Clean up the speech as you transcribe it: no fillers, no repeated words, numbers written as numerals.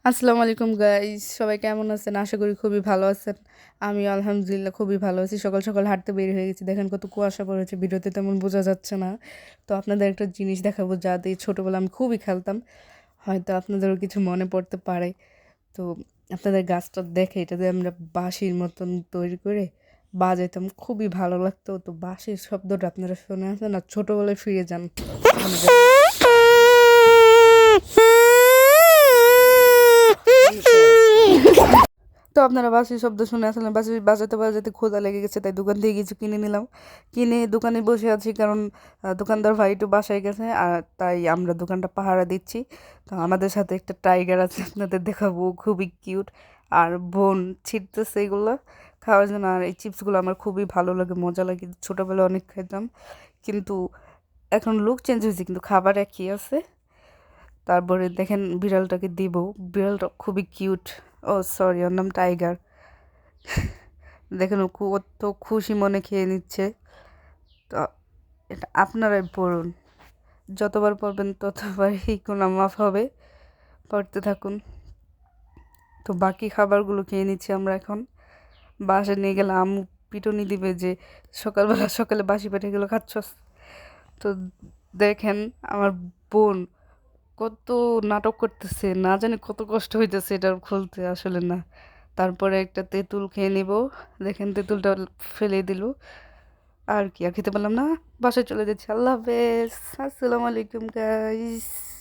আসসালামু আলাইকুম গাইস, সবাই কেমন আছেন? আশা করি খুবই ভালো আছেন। আমি আলহামদুলিল্লাহ খুবই ভালো আছি। সকাল সকাল হাঁটতে বের হয়ে গেছি, দেখেন কত কুয়াশা পড়েছে, ভিডিওতে তেমন বোঝা যাচ্ছে না। তো আপনাদের একটা জিনিস দেখাবো যা দিয়ে ছোটোবেলা আমি খুবই খেলতাম, হয়তো আপনাদেরও কিছু মনে পড়তে পারে। তো আপনাদের গাছটা দেখে এটা দিয়ে আমরা বাঁশির মতন তৈরি করে বাজাইতাম, খুবই ভালো লাগতো। তো বাঁশির শব্দটা আপনারা শুনে আসেন আর ছোটোবেলায় ফিরে যান। তো আপনারা বাঁশির শব্দ শুনে আসলে বাঁশি বাজাতে বাজাতে ক্ষুধা লেগে গেছে, তাই দোকান থেকে কিছু কিনে নিলাম। কিনে দোকানে বসে আছি, কারণ দোকানদার ভাই একটু বাসায় গেছে, আর তাই আমরা দোকানটা পাহারা দিচ্ছি। তো আমাদের সাথে একটা টাইগার আছে, আপনাদের দেখাবো, খুবই কিউট। আর বোন ছিটতেছে এগুলো খাওয়ার জন্য। আর এই চিপসগুলো আমার খুবই ভালো লাগে, মজা লাগে, ছোটোবেলায় অনেক খাইতাম। কিন্তু এখন লুক চেঞ্জ হয়েছে, কিন্তু খাবার একই আছে। তারপরে দেখেন বিড়ালটাকে দিব, বিড়ালটা খুবই কিউট। ও সরি, ওর নাম টাইগার। দেখেন ও কত খুশি মনে খেয়ে নিচ্ছে। তো এটা আপনারাই পড়ুন, যতবার পড়বেন ততবারই গুণা মাফ হবে, পড়তে থাকুন। তো বাকি খাবারগুলো খেয়ে নিচ্ছি আমরা এখন। বাসায় নিয়ে গেলে আম্মু পিটুনি দিবে যে সকালবেলা সকালে বাসি পেটে এগুলো খাচ্ছস। তো দেখেন আমার বোন কত নাটক করতেছে, না জানি কত কষ্ট হইতেছে এটা খুলতে, আসলে না। তারপরে একটা তেঁতুল খেয়ে নিব, দেখেন তেঁতুলটা ফেলে দিল। আর কি, আর খেতে পারলাম না, বাসায় চলে যাচ্ছি। আল্লাহ হাফেজ, আসসালামু আলাইকুম গাইস।